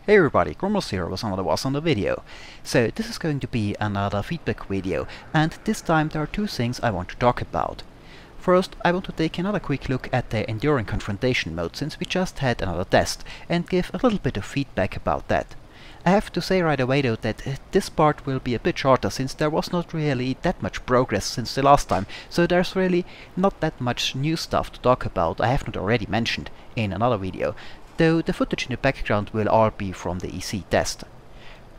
Hey everybody, Grumbles here with another Warthunder video. So this is going to be another feedback video, and this time there are two things I want to talk about. First, I want to take another quick look at the Enduring Confrontation mode, since we just had another test, and give a little bit of feedback about that. I have to say right away though that this part will be a bit shorter, since there was not really that much progress since the last time, so there's really not that much new stuff to talk about I have not already mentioned in another video, though the footage in the background will all be from the EC test.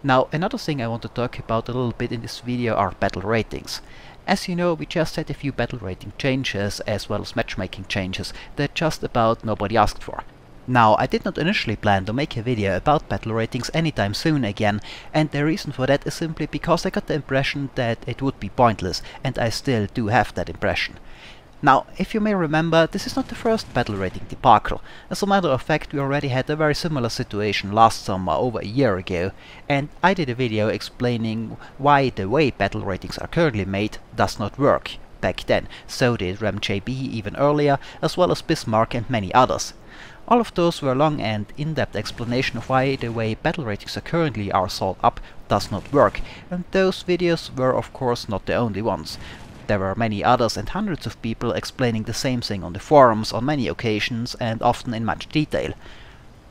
Now, another thing I want to talk about a little bit in this video are battle ratings. As you know, we just had a few battle rating changes as well as matchmaking changes that just about nobody asked for. Now, I did not initially plan to make a video about battle ratings anytime soon again, and the reason for that is simply because I got the impression that it would be pointless, and I still do have that impression. Now, if you may remember, this is not the first battle rating debacle. As a matter of fact, we already had a very similar situation last summer, over a year ago, and I did a video explaining why the way battle ratings are currently made does not work back then. So did RemJB even earlier, as well as Bismarck and many others. All of those were long and in-depth explanation of why the way battle ratings currently are thought up does not work, and those videos were of course not the only ones. There were many others and hundreds of people explaining the same thing on the forums on many occasions and often in much detail.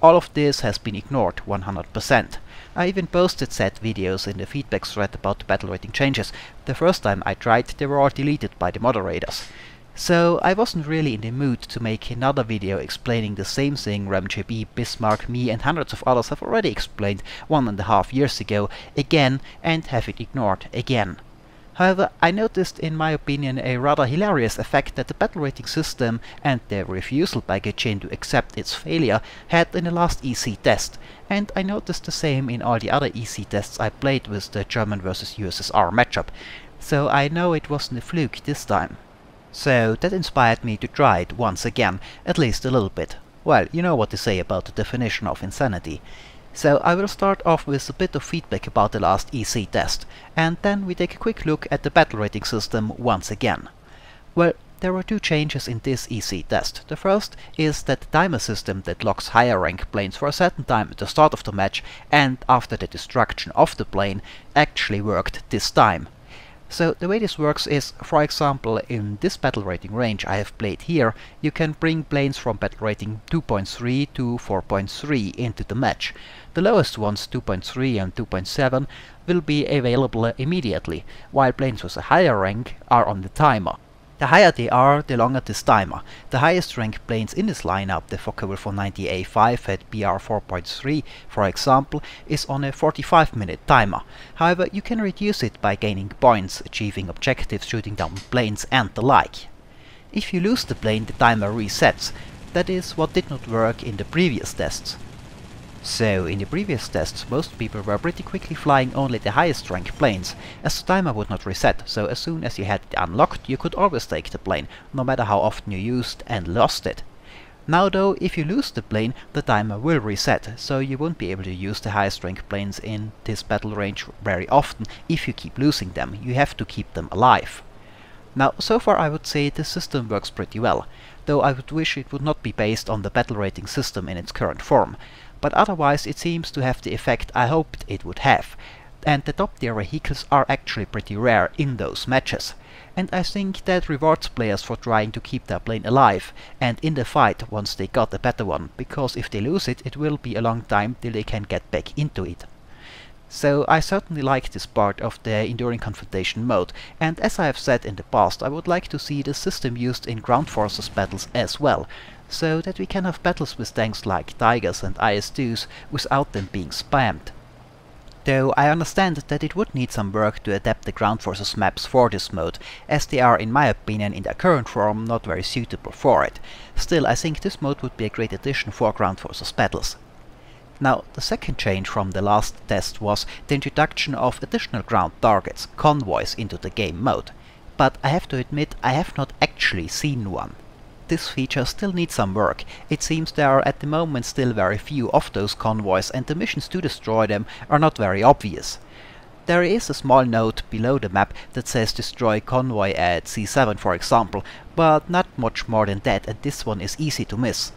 All of this has been ignored 100%. I even posted said videos in the feedback thread about the battle rating changes. The first time I tried, they were all deleted by the moderators. So I wasn't really in the mood to make another video explaining the same thing RemJB, Bismarck, me and hundreds of others have already explained 1.5 years ago again and have it ignored again. However, I noticed in my opinion a rather hilarious effect that the battle rating system and the refusal by Gachin to accept its failure had in the last EC test, and I noticed the same in all the other EC tests I played with the German vs USSR matchup, so I know it wasn't a fluke this time. So that inspired me to try it once again, at least a little bit. Well, you know what to say about the definition of insanity. So I will start off with a bit of feedback about the last EC test, and then we take a quick look at the battle rating system once again. Well, there were two changes in this EC test. The first is that the timer system that locks higher rank planes for a certain time at the start of the match and after the destruction of the plane actually worked this time. So the way this works is, for example, in this battle rating range I have played here, you can bring planes from battle rating 2.3 to 4.3 into the match. The lowest ones, 2.3 and 2.7, will be available immediately, while planes with a higher rank are on the timer. The higher they are, the longer this timer. The highest ranked planes in this lineup, the Focke-Wulf 90A5 at BR 4.3 for example, is on a 45-minute timer. However, you can reduce it by gaining points, achieving objectives, shooting down planes and the like. If you lose the plane, the timer resets. That is what did not work in the previous tests. So, in the previous tests, most people were pretty quickly flying only the highest ranked planes, as the timer would not reset, so as soon as you had it unlocked, you could always take the plane, no matter how often you used and lost it. Now though, if you lose the plane, the timer will reset, so you won't be able to use the highest ranked planes in this battle range very often if you keep losing them. You have to keep them alive. Now, so far I would say this system works pretty well, though I would wish it would not be based on the battle rating system in its current form. But otherwise it seems to have the effect I hoped it would have, and the top tier vehicles are actually pretty rare in those matches. And I think that rewards players for trying to keep their plane alive, and in the fight once they got a better one, because if they lose it, it will be a long time till they can get back into it. So I certainly like this part of the Enduring Confrontation mode, and as I have said in the past, I would like to see the system used in ground forces battles as well, so that we can have battles with tanks like Tigers and IS-2s without them being spammed. Though I understand that it would need some work to adapt the ground forces maps for this mode, as they are in my opinion in their current form not very suitable for it. Still, I think this mode would be a great addition for ground forces battles. Now, the second change from the last test was the introduction of additional ground targets, convoys, into the game mode. But I have to admit, I have not actually seen one. This feature still needs some work. It seems there are at the moment still very few of those convoys, and the missions to destroy them are not very obvious. There is a small note below the map that says destroy convoy at C7 for example, but not much more than that, and this one is easy to miss.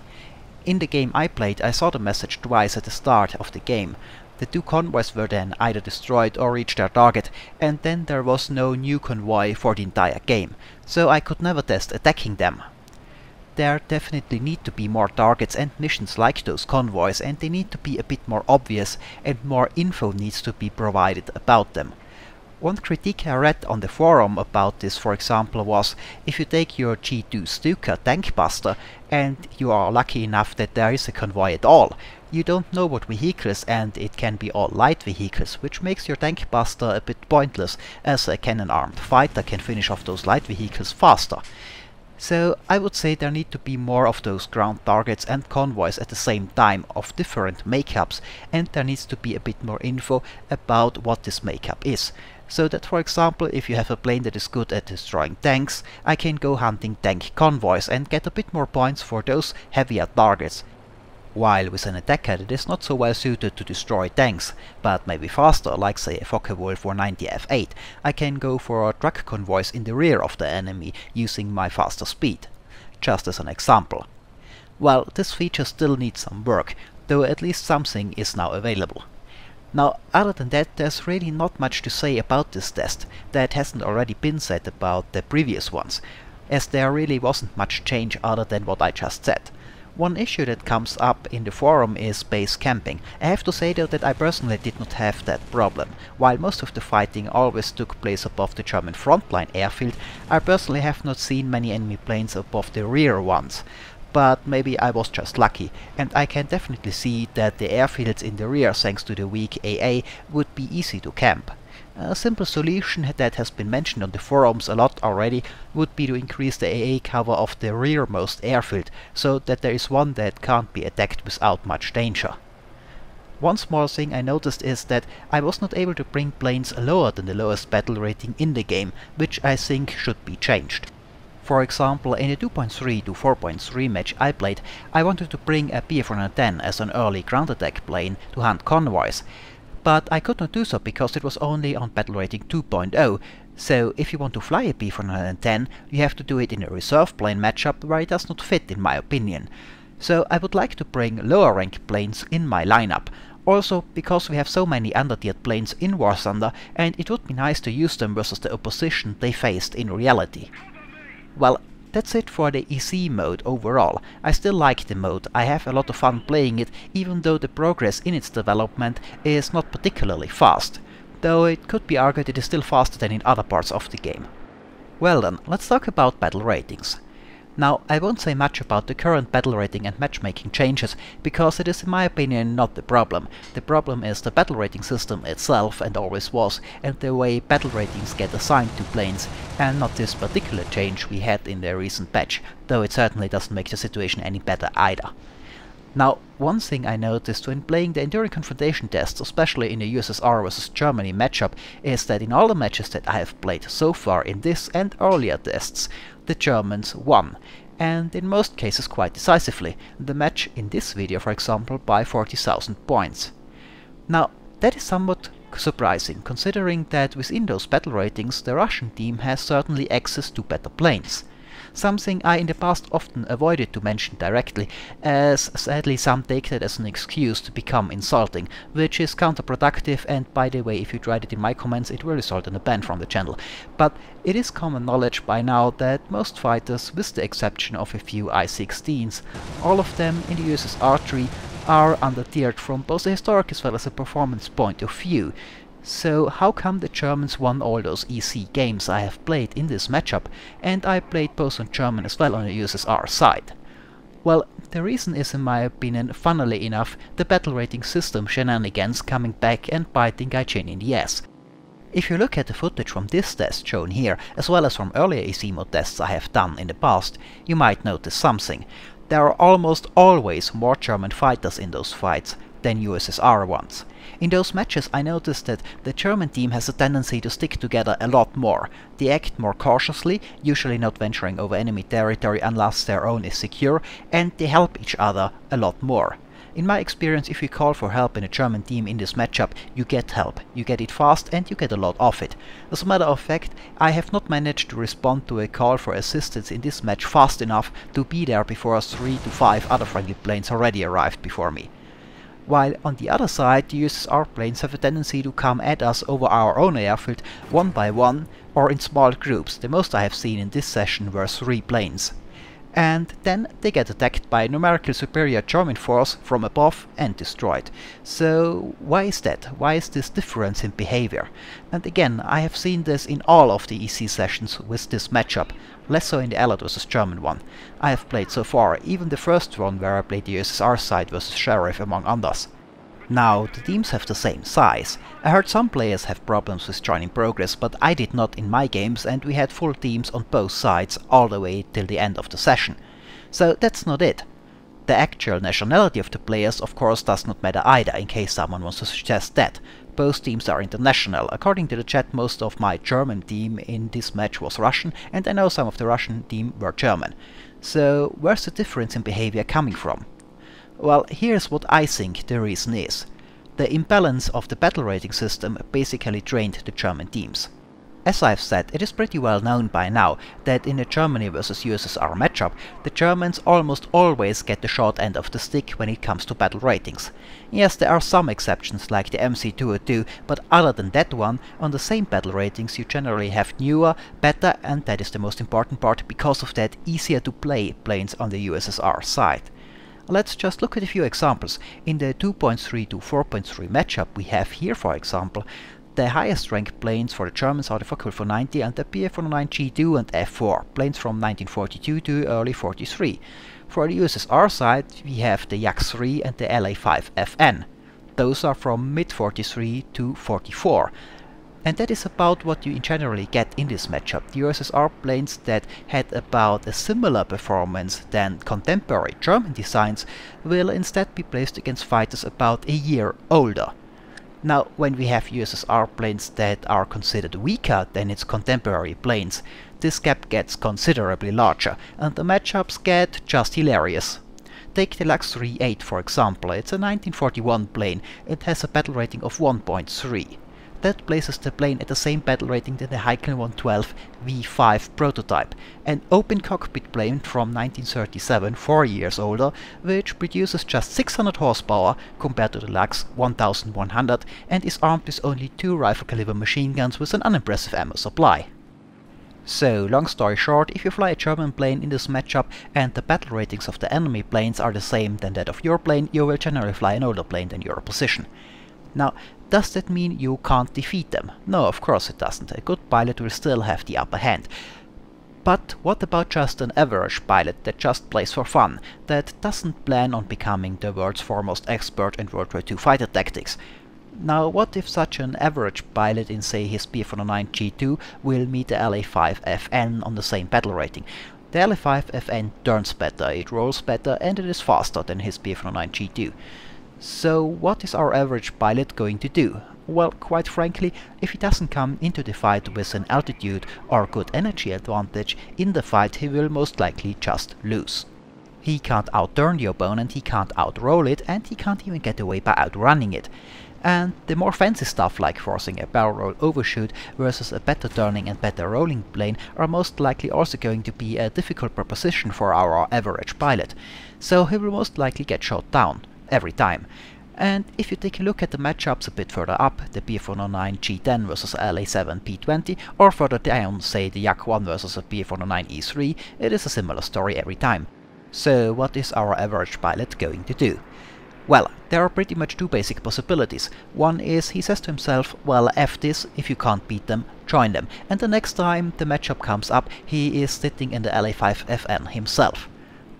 In the game I played, I saw the message twice at the start of the game. The two convoys were then either destroyed or reached their target, and then there was no new convoy for the entire game, so I could never test attacking them. There definitely need to be more targets and missions like those convoys, and they need to be a bit more obvious, and more info needs to be provided about them. One critique I read on the forum about this, for example, was if you take your G2 Stuka tank buster and you are lucky enough that there is a convoy at all, you don't know what vehicles, and it can be all light vehicles, which makes your tank buster a bit pointless, as a cannon-armed fighter can finish off those light vehicles faster. So I would say there need to be more of those ground targets and convoys at the same time of different makeups, and there needs to be a bit more info about what this makeup is. So that, for example, if you have a plane that is good at destroying tanks, I can go hunting tank convoys and get a bit more points for those heavier targets. While with an attacker that is not so well suited to destroy tanks, but maybe faster, like say a Focke-Wulf or 90 F8, I can go for truck convoys in the rear of the enemy using my faster speed. Just as an example. Well, this feature still needs some work, though at least something is now available. Now, other than that, there's really not much to say about this test that hasn't already been said about the previous ones, as there really wasn't much change other than what I just said. One issue that comes up in the forum is base camping. I have to say though that I personally did not have that problem. While most of the fighting always took place above the German frontline airfield, I personally have not seen many enemy planes above the rear ones. But maybe I was just lucky, and I can definitely see that the airfields in the rear, thanks to the weak AA, would be easy to camp. A simple solution that has been mentioned on the forums a lot already would be to increase the AA cover of the rearmost airfield, so that there is one that can't be attacked without much danger. One small thing I noticed is that I was not able to bring planes lower than the lowest battle rating in the game, which I think should be changed. For example, in a 2.3 to 4.3 match I played, I wanted to bring a Bf-110 as an early ground attack plane to hunt convoys, but I could not do so because it was only on battle rating 2.0, so if you want to fly a Bf-110, you have to do it in a reserve plane matchup where it does not fit in my opinion. So I would like to bring lower rank planes in my lineup, also because we have so many undertiered planes in Warthunder, and it would be nice to use them versus the opposition they faced in reality. Well, that's it for the EC mode overall. I still like the mode, I have a lot of fun playing it, even though the progress in its development is not particularly fast, though it could be argued it is still faster than in other parts of the game. Well then, let's talk about battle ratings. Now, I won't say much about the current battle rating and matchmaking changes, because it is in my opinion not the problem. The problem is the battle rating system itself, and always was, and the way battle ratings get assigned to planes, and not this particular change we had in the recent patch, though it certainly doesn't make the situation any better either. Now, one thing I noticed when playing the Enduring Confrontation tests, especially in the USSR vs Germany matchup, is that in all the matches that I have played so far in this and earlier tests, the Germans won, and in most cases quite decisively, the match in this video for example by 40,000 points. Now, that is somewhat surprising, considering that within those battle ratings the Russian team has certainly access to better planes. Something I in the past often avoided to mention directly, as sadly some take that as an excuse to become insulting, which is counterproductive, and by the way, if you tried it in my comments it will result in a ban from the channel. But it is common knowledge by now that most fighters, with the exception of a few I-16s, all of them in the USSR tree are undertiered from both a historic as well as a performance point of view. So how come the Germans won all those EC games I have played in this matchup, and I played both on German as well on the USSR side? Well, the reason is in my opinion, funnily enough, the battle rating system shenanigans coming back and biting Gaijin in the ass. If you look at the footage from this test shown here, as well as from earlier EC mode tests I have done in the past, you might notice something. There are almost always more German fighters in those fights than USSR ones. In those matches I noticed that the German team has a tendency to stick together a lot more. They act more cautiously, usually not venturing over enemy territory unless their own is secure, and they help each other a lot more. In my experience, if you call for help in a German team in this matchup, you get help. You get it fast and you get a lot of it. As a matter of fact, I have not managed to respond to a call for assistance in this match fast enough to be there before 3 to 5 other friendly planes already arrived before me. While on the other side, the USSR planes have a tendency to come at us over our own airfield one by one or in small groups. The most I have seen in this session were 3 planes. And then they get attacked by a numerically superior German force from above and destroyed. So why is that? Why is this difference in behavior? And again, I have seen this in all of the EC sessions with this matchup, less so in the Allied vs German one. I have played so far, even the first one where I played the USSR side vs Sheriff among others. Now, the teams have the same size. I heard some players have problems with joining progress, but I did not in my games, and we had full teams on both sides all the way till the end of the session. So that's not it. The actual nationality of the players of course does not matter either, in case someone wants to suggest that. Both teams are international. According to the chat, most of my German team in this match was Russian, and I know some of the Russian team were German. So where's the difference in behavior coming from? Well, here's what I think the reason is. The imbalance of the battle rating system basically drained the German teams. As I've said, it is pretty well known by now that in a Germany vs USSR matchup, the Germans almost always get the short end of the stick when it comes to battle ratings. Yes, there are some exceptions like the MC202, but other than that one, on the same battle ratings you generally have newer, better, and that is the most important part, because of that, easier to play planes on the USSR side. Let's just look at a few examples. In the 2.3 to 4.3 matchup we have here, for example, the highest ranked planes for the Germans are the Focke-Wulf 490 and the Bf-409G2 and F4, planes from 1942 to early 43. For the USSR side we have the Yak-3 and the La-5FN. Those are from mid 43 to 44. And that is about what you generally get in this matchup. The USSR planes that had about a similar performance than contemporary German designs will instead be placed against fighters about a year older. Now, when we have USSR planes that are considered weaker than its contemporary planes, this gap gets considerably larger, and the matchups get just hilarious. Take the Lux-38 for example. It's a 1941 plane. It has a battle rating of 1.3. That places the plane at the same battle rating than the Heikel 112 V5 prototype, an open cockpit plane from 1937, 4 years older, which produces just 600 horsepower compared to the Lux 1100 and is armed with only 2 rifle caliber machine guns with an unimpressive ammo supply. So, long story short, if you fly a German plane in this matchup and the battle ratings of the enemy planes are the same than that of your plane, you will generally fly an older plane than your opposition. Now, does that mean you can't defeat them? No, of course it doesn't. A good pilot will still have the upper hand. But what about just an average pilot that just plays for fun, that doesn't plan on becoming the world's foremost expert in World War II fighter tactics? Now, what if such an average pilot in, say, his Bf-409G2 will meet the La-5FN on the same battle rating? The La-5FN turns better, it rolls better, and it is faster than his Bf-409G2. So what is our average pilot going to do? Well, quite frankly, if he doesn't come into the fight with an altitude or good energy advantage in the fight, he will most likely just lose. He can't outturn the opponent, he can't outroll it, and he can't even get away by outrunning it. And the more fancy stuff like forcing a barrel roll overshoot versus a better turning and better rolling plane are most likely also going to be a difficult proposition for our average pilot. So he will most likely get shot down every time. And if you take a look at the matchups a bit further up, the Bf-409G10 versus La-7P20, or further down, say the Yak-1 versus a Bf-409E3, it is a similar story every time. So what is our average pilot going to do? Well, there are pretty much 2 basic possibilities. One is he says to himself, well, F this, if you can't beat them, join them. And the next time the matchup comes up, he is sitting in the La-5FN himself.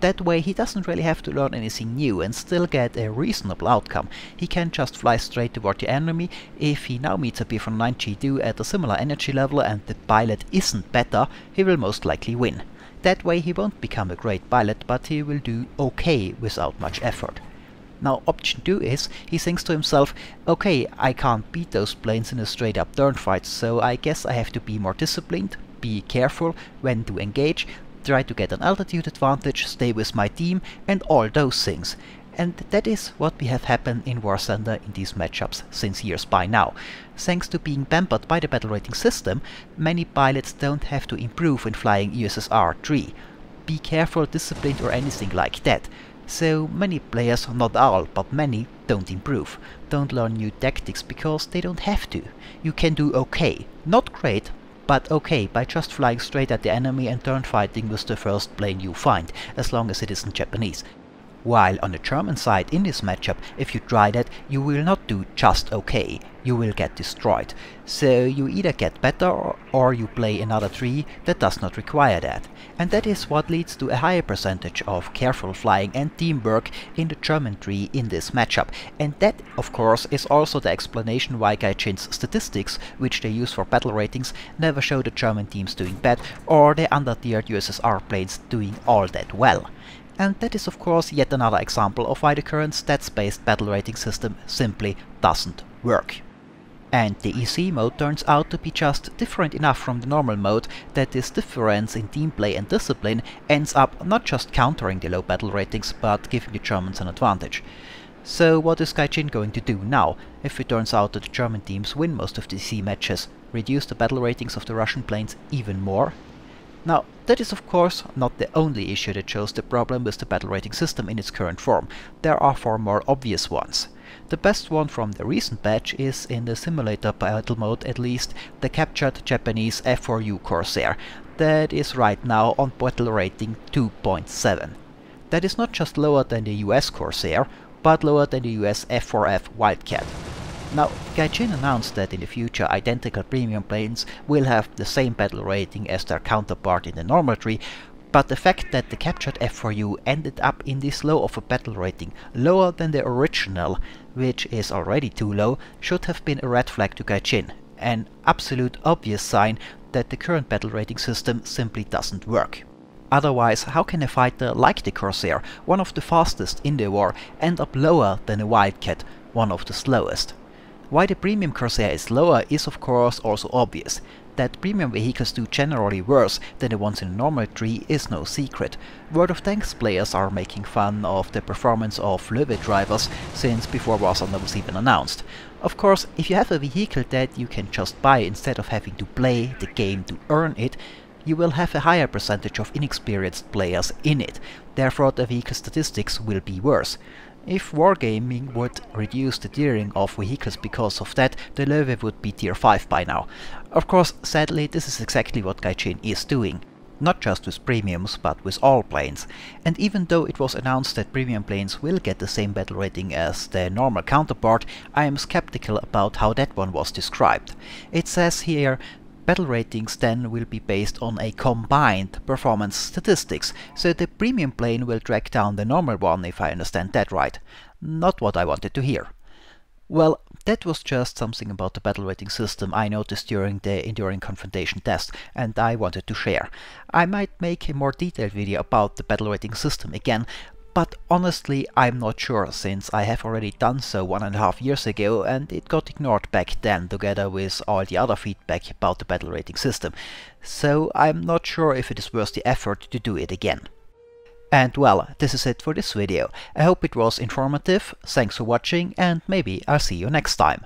That way he doesn't really have to learn anything new and still get a reasonable outcome. He can just fly straight toward the enemy. If he now meets a Bf-409G2 at a similar energy level and the pilot isn't better, he will most likely win. That way he won't become a great pilot, but he will do okay without much effort. Now option 2 is, he thinks to himself, okay, I can't beat those planes in a straight up turn fight, so I guess I have to be more disciplined, be careful when to engage, try to get an altitude advantage, stay with my team, and all those things. And that is what we have happened in Warthunder in these matchups since years by now. Thanks to being pampered by the battle rating system, many pilots don't have to improve when flying USSR 3. Be careful, disciplined or anything like that. So many players, not all, but many, don't improve, don't learn new tactics because they don't have to. You can do okay, not great, but okay by just flying straight at the enemy and turn fighting with the first plane you find, as long as it isn't Japanese. While on the German side in this matchup, if you try that, you will not do just okay, you will get destroyed. So you either get better or you play another tree that does not require that. And that is what leads to a higher percentage of careful flying and teamwork in the German tree in this matchup. And that, of course, is also the explanation why Gaijin's statistics, which they use for battle ratings, never show the German teams doing bad or the under-tiered USSR planes doing all that well. And that is of course yet another example of why the current stats-based battle rating system simply doesn't work. And the EC mode turns out to be just different enough from the normal mode that this difference in team play and discipline ends up not just countering the low battle ratings, but giving the Germans an advantage. So what is Gaijin going to do now, if it turns out that the German teams win most of the EC matches? Reduce the battle ratings of the Russian planes even more? Now, that is of course not the only issue that shows the problem with the battle rating system in its current form. There are 4 more obvious ones. The best one from the recent patch is, in the simulator battle mode at least, the captured Japanese F4U Corsair. That is right now on battle rating 2.7. That is not just lower than the US Corsair, but lower than the US F4F Wildcat. Now, Gaijin announced that in the future identical premium planes will have the same battle rating as their counterpart in the normal tree, but the fact that the captured F4U ended up in this low of a battle rating, lower than the original, which is already too low, should have been a red flag to Gaijin, an absolute obvious sign that the current battle rating system simply doesn't work. Otherwise, how can a fighter like the Corsair, one of the fastest in the war, end up lower than a Wildcat, one of the slowest? Why the premium Corsair is lower is of course also obvious. That premium vehicles do generally worse than the ones in the normal tree is no secret. World of Tanks players are making fun of the performance of Löwe drivers since before Warthunder was even announced. Of course, if you have a vehicle that you can just buy instead of having to play the game to earn it, you will have a higher percentage of inexperienced players in it. Therefore the vehicle statistics will be worse. If wargaming would reduce the tiering of vehicles because of that, the Löwe would be tier 5 by now. Of course, sadly, this is exactly what Gaijin is doing. Not just with premiums, but with all planes. And even though it was announced that premium planes will get the same battle rating as their normal counterpart, I am skeptical about how that one was described. It says here, battle ratings then will be based on a combined performance statistics, so the premium plane will drag down the normal one, if I understand that right. Not what I wanted to hear. Well, that was just something about the battle rating system I noticed during the Enduring Confrontation test, and I wanted to share. I might make a more detailed video about the battle rating system again, but honestly I'm not sure, since I have already done so 1.5 years ago and it got ignored back then together with all the other feedback about the battle rating system. So I'm not sure if it is worth the effort to do it again. And well, this is it for this video. I hope it was informative, thanks for watching, and maybe I'll see you next time.